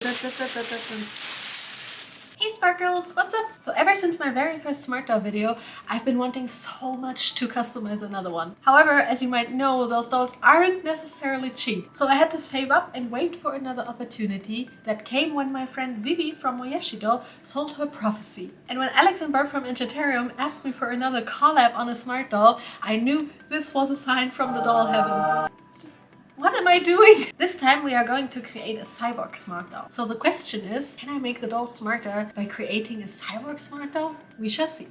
Hey Sparkles, what's up? So ever since my very first Smartdoll video, I've been wanting so much to customize another one. However, as you might know, those dolls aren't necessarily cheap. So I had to save up and wait for another opportunity that came when my friend Vivi from Moyeshi Doll sold her Prophecy. And when Alex and Bert from Enchaterium asked me for another collab on a Smartdoll, I knew this was a sign from the doll heavens. What am I doing? This time we are going to create a Cyborg Smartdoll. So the question is, can I make the doll smarter by creating a Cyborg Smartdoll? We shall see.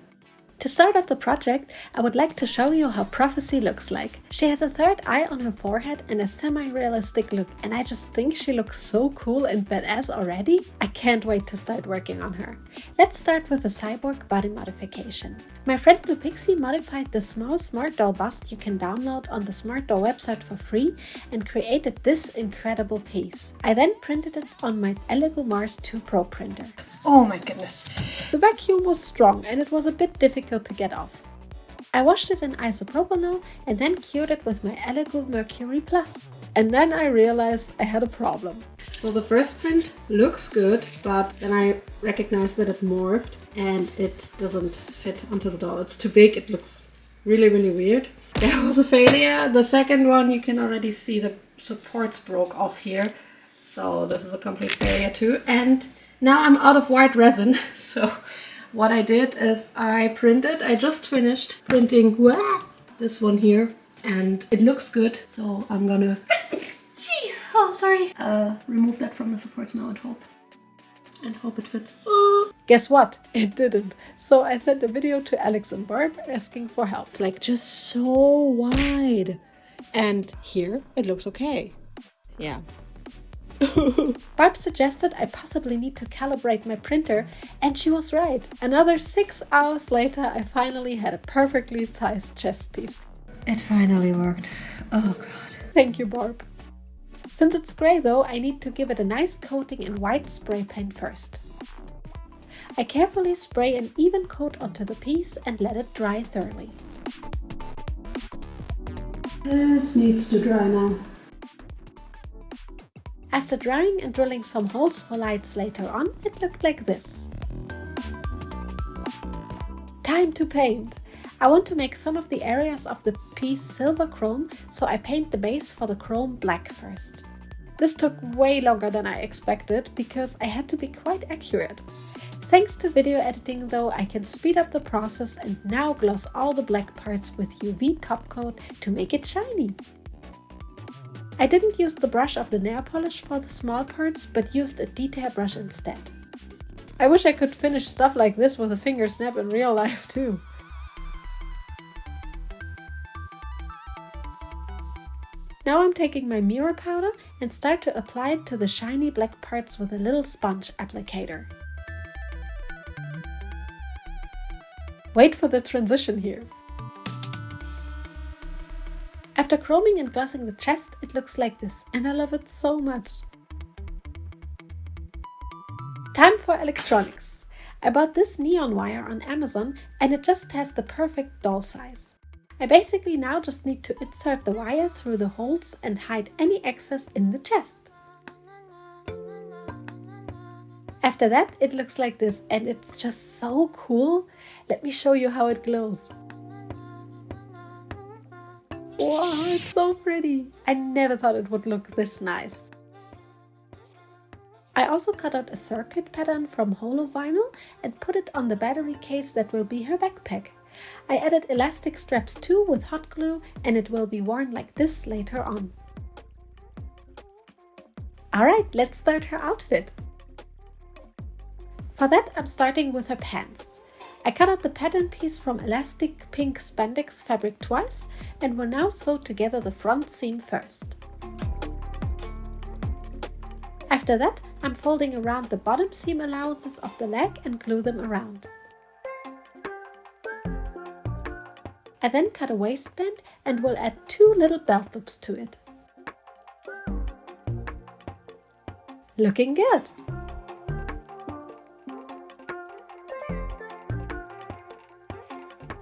To start off the project, I would like to show you how Prophecy looks like. She has a third eye on her forehead and a semi-realistic look, and I just think she looks so cool and badass already. I can't wait to start working on her. Let's start with the Cyborg body modification. My friend Blue Pixie modified the small Smartdoll bust you can download on the Smartdoll website for free and created this incredible piece. I then printed it on my Elegoo Mars 2 Pro printer. Oh my goodness. The vacuum was strong and it was a bit difficult to get off. I washed it in isopropanol and then cured it with my Elegoo Mercury Plus. And then I realized I had a problem. So the first print looks good, but then I recognized that it morphed and it doesn't fit onto the doll. It's too big, it looks really weird. That was a failure. The second one, you can already see the supports broke off here. So this is a complete failure too. And now I'm out of white resin, so what I did is I just finished printing this one here, and it looks good, so I'm gonna remove that from the supports now and hope it fits. Guess what? It didn't. So I sent a video to Alex and Barb asking for help. It's like just so wide, and here it looks okay. Yeah. Barb suggested I possibly need to calibrate my printer, and she was right. Another 6 hours later, I finally had a perfectly sized chest piece. It finally worked. Oh god. Thank you, Barb. Since it's grey though, I need to give it a nice coating in white spray paint first. I carefully spray an even coat onto the piece and let it dry thoroughly. This needs to dry now. After drying and drilling some holes for lights later on, it looked like this. Time to paint! I want to make some of the areas of the piece silver chrome, so I paint the base for the chrome black first. This took way longer than I expected because I had to be quite accurate. Thanks to video editing though, I can speed up the process and now gloss all the black parts with UV top coat to make it shiny. I didn't use the brush of the nail polish for the small parts, but used a detail brush instead. I wish I could finish stuff like this with a finger snap in real life too. Now I'm taking my mirror powder and start to apply it to the shiny black parts with a little sponge applicator. Wait for the transition here. After chroming and glossing the chest, it looks like this, and I love it so much. Time for electronics. I bought this neon wire on Amazon and it just has the perfect doll size. I basically now just need to insert the wire through the holes and hide any excess in the chest. After that, it looks like this and it's just so cool. Let me show you how it glows. Wow, it's so pretty! I never thought it would look this nice. I also cut out a circuit pattern from holo vinyl and put it on the battery case that will be her backpack. I added elastic straps too with hot glue, and it will be worn like this later on. Alright, let's start her outfit. For that, I'm starting with her pants. I cut out the pattern piece from elastic pink spandex fabric twice and will now sew together the front seam first. After that, I'm folding around the bottom seam allowances of the leg and glue them around. I then cut a waistband and will add 2 little belt loops to it. Looking good!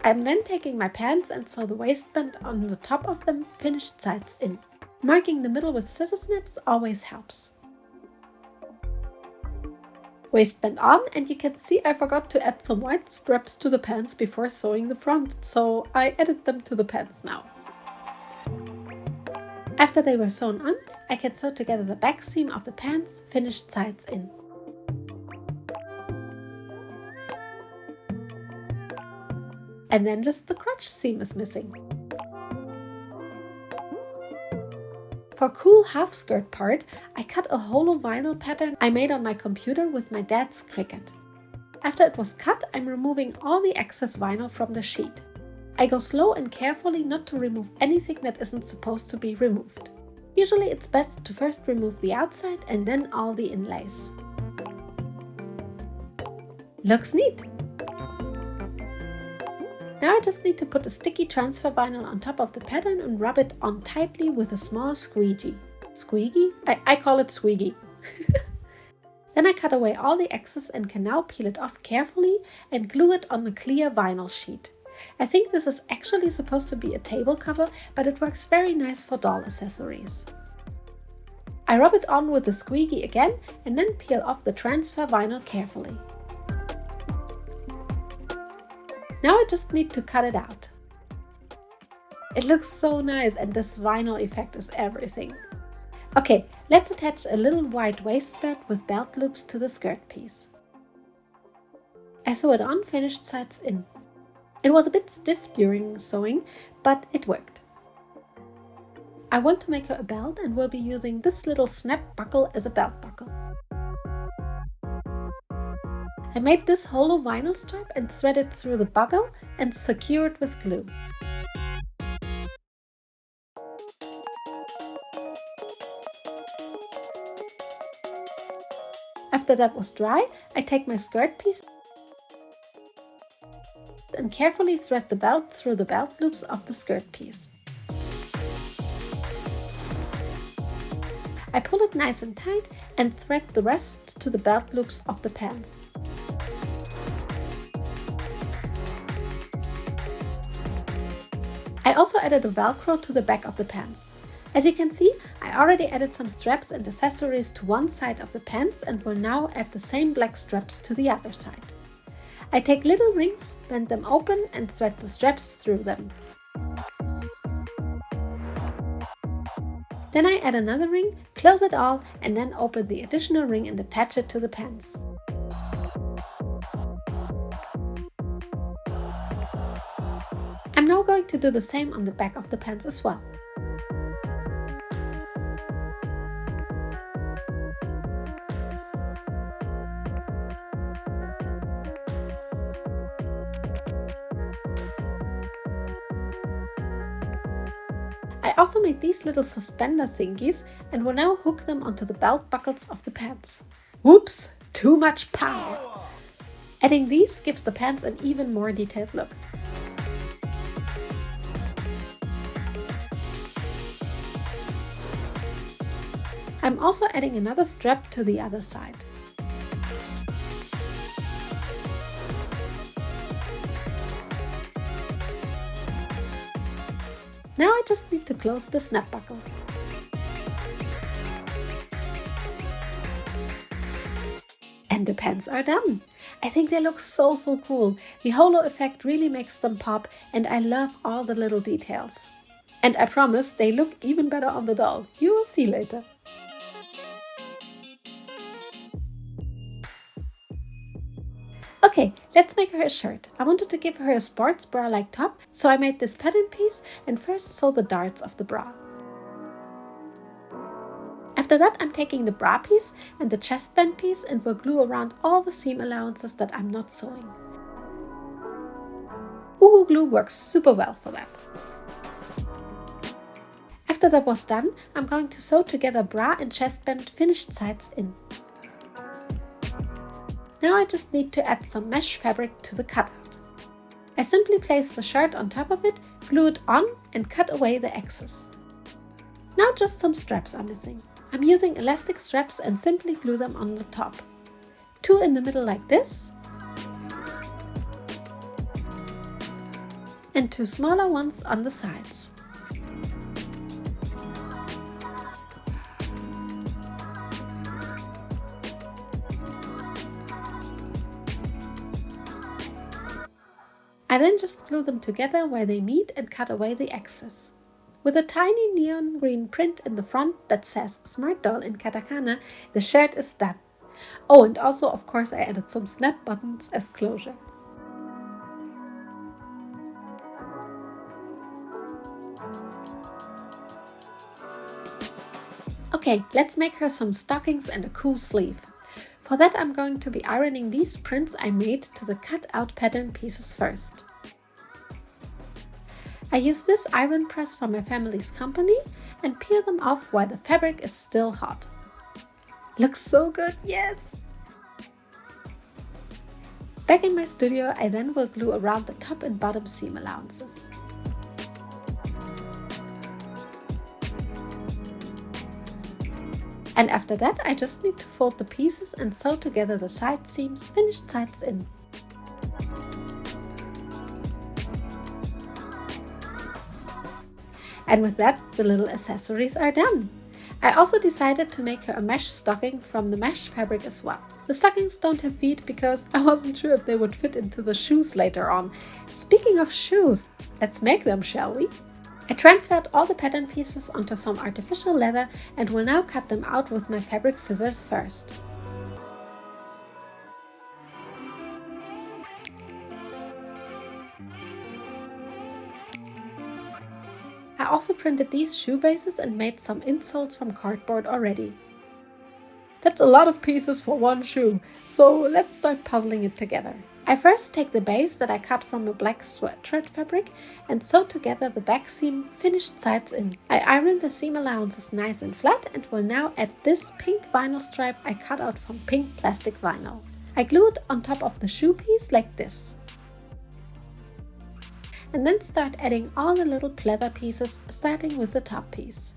I'm then taking my pants and sew the waistband on the top of them finished sides in. Marking the middle with scissor snips always helps. Waistband on, and you can see I forgot to add some white straps to the pants before sewing the front, so I added them to the pants now. After they were sewn on, I can sew together the back seam of the pants, finished sides in. And then just the crotch seam is missing. For cool half skirt part, I cut a hollow vinyl pattern I made on my computer with my dad's Cricut. After it was cut, I'm removing all the excess vinyl from the sheet. I go slow and carefully not to remove anything that isn't supposed to be removed. Usually it's best to first remove the outside and then all the inlays. Looks neat! Now I just need to put a sticky transfer vinyl on top of the pattern and rub it on tightly with a small squeegee. Squeegee? I call it squeegee. Then I cut away all the excess and can now peel it off carefully and glue it on a clear vinyl sheet. I think this is actually supposed to be a table cover, but it works very nice for doll accessories. I rub it on with the squeegee again and then peel off the transfer vinyl carefully. Now I just need to cut it out. It looks so nice and this vinyl effect is everything. Okay, let's attach a little white waistband with belt loops to the skirt piece. I sew it on, finished sides in. It was a bit stiff during sewing, but it worked. I want to make her a belt and will be using this little snap buckle as a belt buckle. I made this hollow vinyl strap and thread it through the buckle and secure it with glue. After that was dry, I take my skirt piece and carefully thread the belt through the belt loops of the skirt piece. I pull it nice and tight and thread the rest to the belt loops of the pants. I also added a velcro to the back of the pants. As you can see, I already added some straps and accessories to one side of the pants and will now add the same black straps to the other side. I take little rings, bend them open and thread the straps through them. Then I add another ring, close it all and then open the additional ring and attach it to the pants. I'm now going to do the same on the back of the pants as well. I also made these little suspender thingies and will now hook them onto the belt buckles of the pants. Whoops! Too much power! Adding these gives the pants an even more detailed look. I'm also adding another strap to the other side. Now I just need to close the snap buckle. And the pants are done! I think they look so cool. The holo effect really makes them pop and I love all the little details. And I promise they look even better on the doll. You will see later. Okay, let's make her a shirt. I wanted to give her a sports bra-like top, so I made this pattern piece and first sew the darts of the bra. After that, I'm taking the bra piece and the chest band piece and will glue around all the seam allowances that I'm not sewing. Uhu glue works super well for that. After that was done, I'm going to sew together bra and chest band finished sides in. Now I just need to add some mesh fabric to the cutout. I simply place the shirt on top of it, glue it on and cut away the excess. Now just some straps are missing. I'm using elastic straps and simply glue them on the top. 2 in the middle like this, and 2 smaller ones on the sides. I then just glue them together where they meet and cut away the excess. With a tiny neon green print in the front that says Smartdoll in katakana, the shirt is done. Oh, and also of course I added some snap buttons as closure. Okay, let's make her some stockings and a cool sleeve. For that I'm going to be ironing these prints I made to the cut out pattern pieces first. I use this iron press from my family's company and peel them off while the fabric is still hot. Looks so good, yes! Back in my studio, I then will glue around the top and bottom seam allowances. And after that, I just need to fold the pieces and sew together the side seams, finished sides in. And with that, the little accessories are done. I also decided to make her a mesh stocking from the mesh fabric as well. The stockings don't have feet because I wasn't sure if they would fit into the shoes later on. Speaking of shoes, let's make them, shall we? I transferred all the pattern pieces onto some artificial leather and will now cut them out with my fabric scissors first. I also printed these shoe bases and made some insoles from cardboard already. That's a lot of pieces for one shoe, so let's start puzzling it together. I first take the base that I cut from a black sweat thread fabric and sew together the back seam, finished sides in. I iron the seam allowances nice and flat and will now add this pink vinyl stripe I cut out from pink plastic vinyl. I glue it on top of the shoe piece like this. And then start adding all the little pleather pieces, starting with the top piece.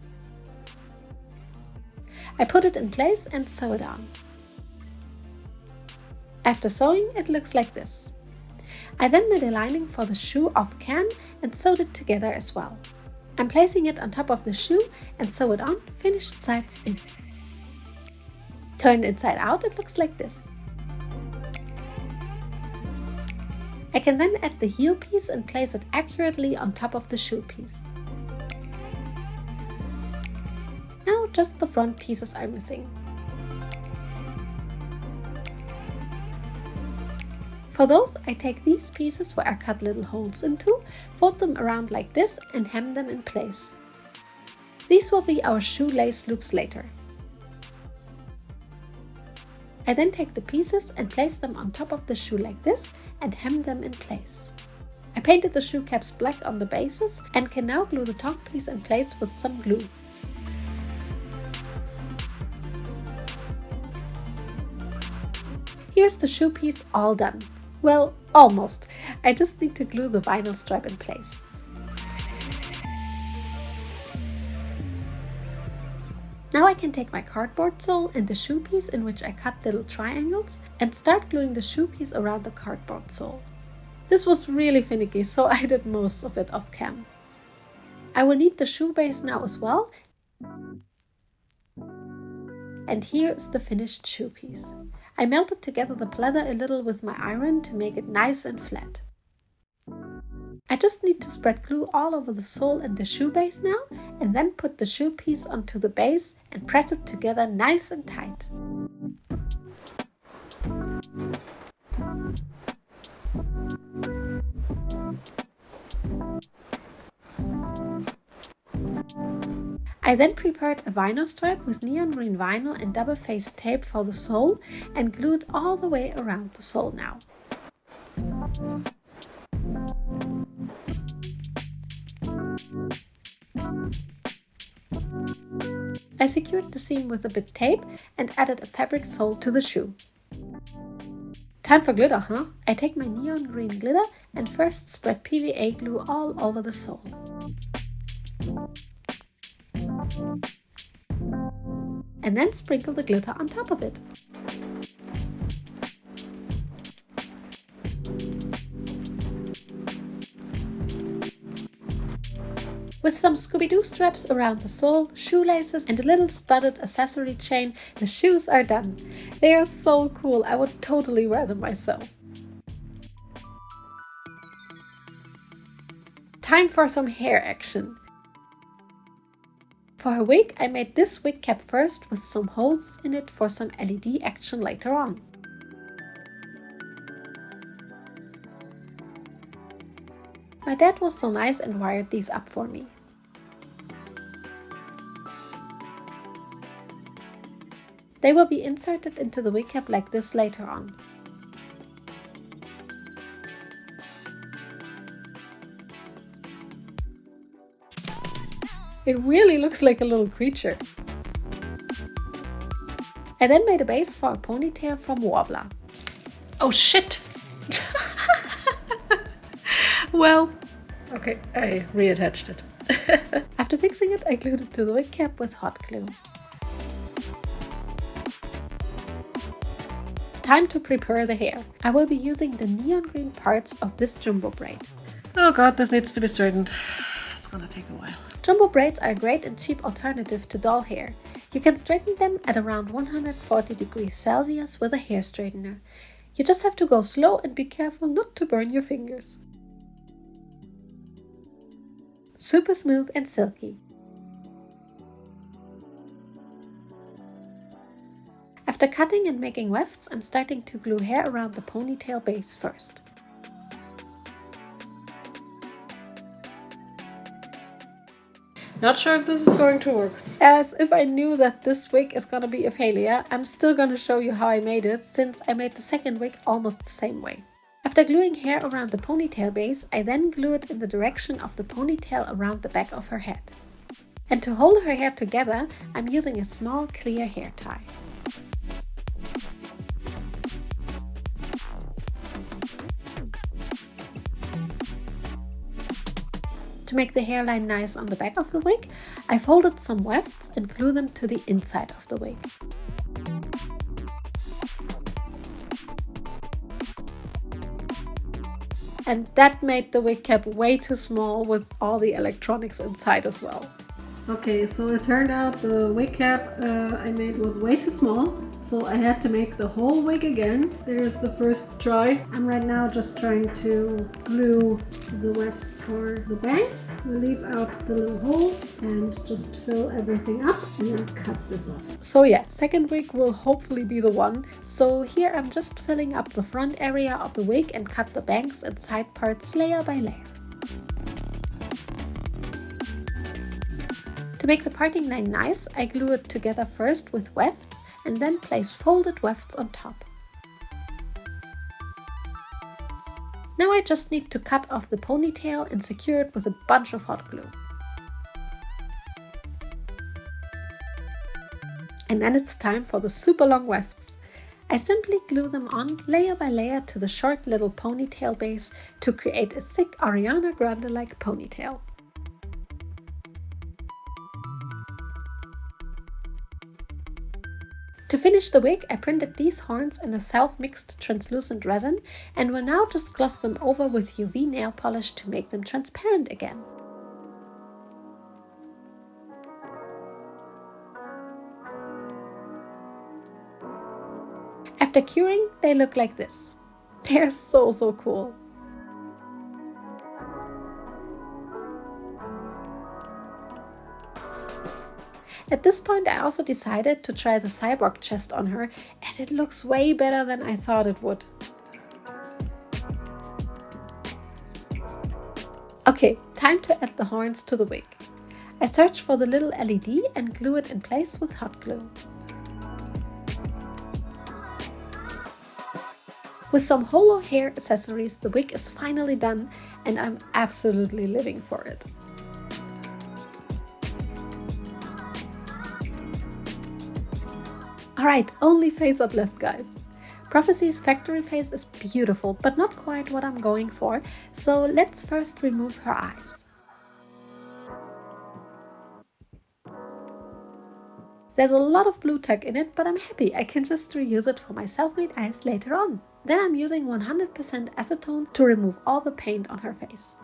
I put it in place and sew it on. After sewing, it looks like this. I then made a lining for the shoe off cam and sewed it together as well. I'm placing it on top of the shoe and sew it on, finished sides in. Turned inside out, it looks like this. I can then add the heel piece and place it accurately on top of the shoe piece. Now just the front pieces are missing. For those, I take these pieces where I cut little holes into, fold them around like this and hem them in place. These will be our shoelace loops later. I then take the pieces and place them on top of the shoe like this and hem them in place. I painted the shoe caps black on the bases and can now glue the top piece in place with some glue. Here's the shoe piece all done. Well, almost. I just need to glue the vinyl stripe in place. Now I can take my cardboard sole and the shoe piece in which I cut little triangles and start gluing the shoe piece around the cardboard sole. This was really finicky, so I did most of it off cam. I will need the shoe base now as well. And here is the finished shoe piece. I melted together the pleather a little with my iron to make it nice and flat. I just need to spread glue all over the sole and the shoe base now, and then put the shoe piece onto the base and press it together nice and tight. I then prepared a vinyl stripe with neon green vinyl and double-faced tape for the sole and glued all the way around the sole now. I secured the seam with a bit tape and added a fabric sole to the shoe. Time for glitter, huh? I take my neon green glitter and first spread PVA glue all over the sole. And then sprinkle the glitter on top of it. With some Scooby-Doo straps around the sole, shoelaces and a little studded accessory chain, the shoes are done. They are so cool, I would totally wear them myself. time for some hair action. For her wig, I made this wig cap first with some holes in it for some LED action later on. My dad was so nice and wired these up for me. They will be inserted into the wig cap like this later on. It really looks like a little creature. I then made a base for a ponytail from Warbler. Oh shit! Well, okay, I reattached it. After fixing it, I glued it to the wig cap with hot glue. Time to prepare the hair. I will be using the neon green parts of this jumbo braid. Oh god, this needs to be straightened. It's gonna take a while. Jumbo braids are a great and cheap alternative to doll hair. You can straighten them at around 140 degrees Celsius with a hair straightener. You just have to go slow and be careful not to burn your fingers. Super smooth and silky. After cutting and making wefts, I'm starting to glue hair around the ponytail base first. Not sure if this is going to work. As if I knew that this wig is gonna be a failure, I'm still gonna show you how I made it, since I made the second wig almost the same way. After gluing hair around the ponytail base, I then glue it in the direction of the ponytail around the back of her head. And to hold her hair together, I'm using a small clear hair tie. To make the hairline nice on the back of the wig, I folded some wefts and glue them to the inside of the wig. And that made the wig cap way too small with all the electronics inside as well. Okay, so it turned out the wig cap I made was way too small, so I had to make the whole wig again. There's the first try. I'm right now just trying to glue the wefts for the bangs. We'll leave out the little holes and just fill everything up and then cut this off. So yeah, second wig will hopefully be the one. So here I'm just filling up the front area of the wig and cut the bangs and side parts layer by layer. To make the parting line nice, I glue it together first with wefts and then place folded wefts on top. Now I just need to cut off the ponytail and secure it with a bunch of hot glue. And then it's time for the super long wefts. I simply glue them on layer by layer to the short little ponytail base to create a thick Ariana Grande-like ponytail. To finish the wig, I printed these horns in a self-mixed translucent resin and will now just gloss them over with UV nail polish to make them transparent again. After curing, they look like this. They're so cool. At this point I also decided to try the cyborg chest on her, and it looks way better than I thought it would. Okay, time to add the horns to the wig. I search for the little LED and glue it in place with hot glue. With some holo hair accessories, the wig is finally done and I'm absolutely living for it. Alright, only face up left, guys. Prophecy's factory face is beautiful, but not quite what I'm going for, so let's first remove her eyes. There's a lot of blue tack in it, but I'm happy I can just reuse it for my self-made eyes later on. Then I'm using 100% acetone to remove all the paint on her face.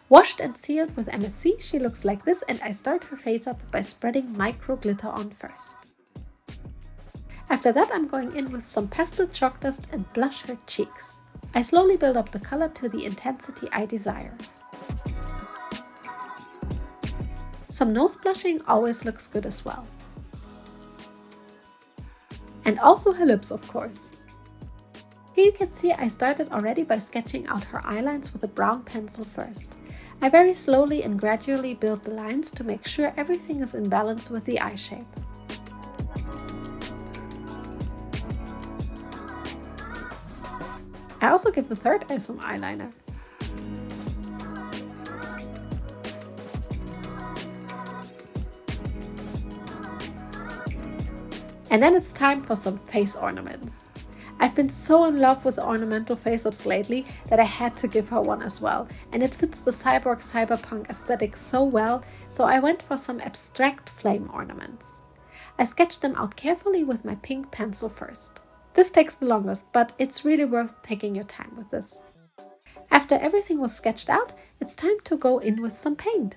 Washed and sealed with MSC, she looks like this, and I start her face up by spreading micro glitter on first. After that, I'm going in with some pastel chalk dust and blush her cheeks. I slowly build up the color to the intensity I desire. Some nose blushing always looks good as well. And also her lips, of course. Here you can see I started already by sketching out her eyelines with a brown pencil first. I very slowly and gradually build the lines to make sure everything is in balance with the eye shape. I also give the third eye some eyeliner. And then it's time for some face ornaments. I've been so in love with ornamental face-ups lately that I had to give her one as well, and it fits the Cyborg Cyberpunk aesthetic so well, so I went for some abstract flame ornaments. I sketched them out carefully with my pink pencil first. This takes the longest, but it's really worth taking your time with this. After everything was sketched out, it's time to go in with some paint.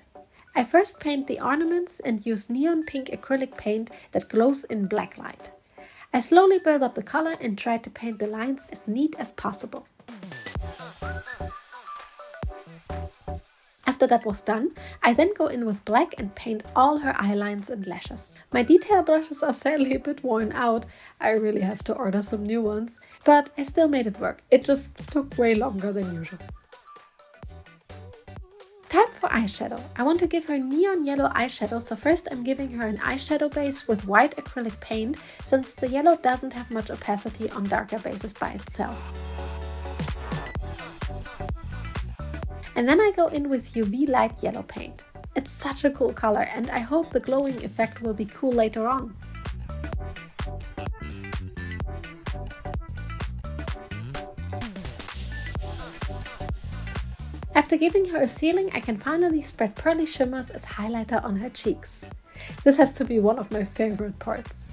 I first paint the ornaments and use neon pink acrylic paint that glows in black light. I slowly build up the color and try to paint the lines as neat as possible. After that was done, I then go in with black and paint all her eyelines and lashes. My detail brushes are sadly a bit worn out. I really have to order some new ones, but I still made it work. It just took way longer than usual. Time for eyeshadow. I want to give her neon yellow eyeshadow, so first I'm giving her an eyeshadow base with white acrylic paint, since the yellow doesn't have much opacity on darker bases by itself. And then I go in with UV light yellow paint. It's such a cool color, and I hope the glowing effect will be cool later on. After giving her a ceiling, I can finally spread pearly shimmers as highlighter on her cheeks. This has to be one of my favorite parts.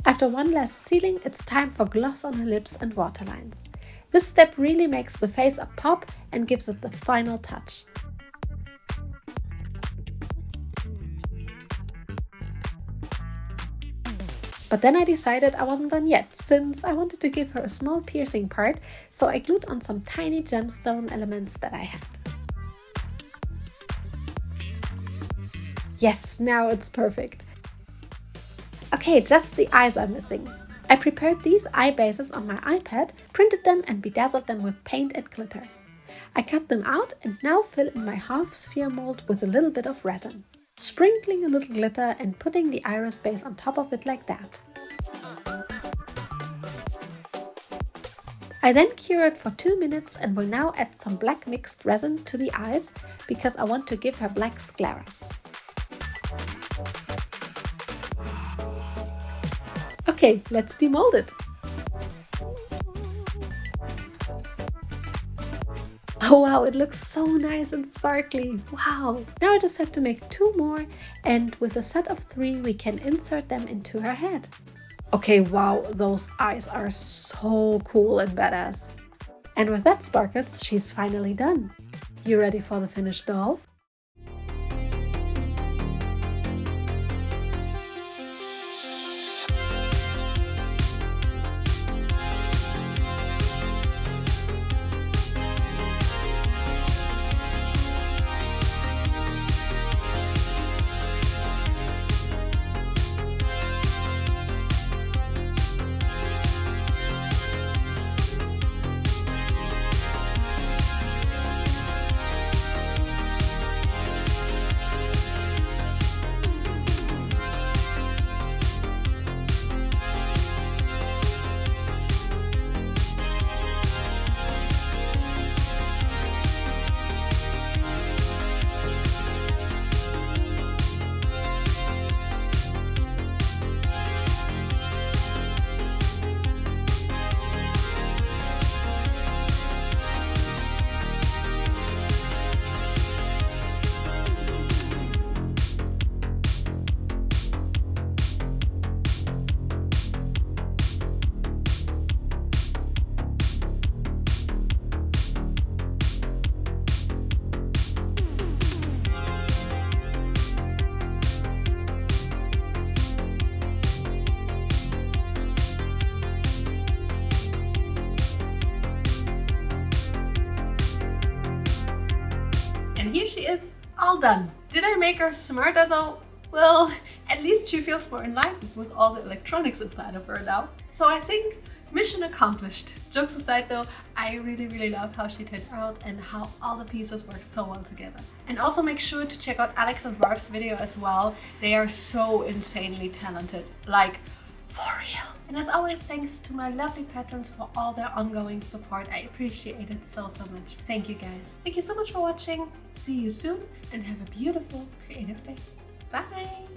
After one last sealing, it's time for gloss on her lips and waterlines. This step really makes the face up pop and gives it the final touch. But then I decided I wasn't done yet, since I wanted to give her a small piercing part, so I glued on some tiny gemstone elements that I had. Yes, now it's perfect. Okay, just the eyes are missing. I prepared these eye bases on my iPad, printed them and bedazzled them with paint and glitter. I cut them out and now fill in my half sphere mold with a little bit of resin. Sprinkling a little glitter and putting the iris base on top of it like that. I then cure it for 2 minutes and will now add some black mixed resin to the eyes because I want to give her black scleras. Okay, let's demold it. Oh wow, it looks so nice and sparkly. Wow! Now I just have to make 2 more, and with a set of 3 we can insert them into her head. Okay, wow, those eyes are so cool and badass. And with that, Sparkles, she's finally done. You ready for the finished doll? she is all done. Did I make her smarter though? Well, at least she feels more enlightened with all the electronics inside of her now. So I think mission accomplished. Jokes aside though, I really love how she turned out and how all the pieces work so well together. And also make sure to check out Alex and Barb's video as well. They are so insanely talented, like for real. And as always, thanks to my lovely patrons for all their ongoing support. I appreciate it so much. Thank you guys. Thank you so much for watching. See you soon and have a beautiful creative day. Bye!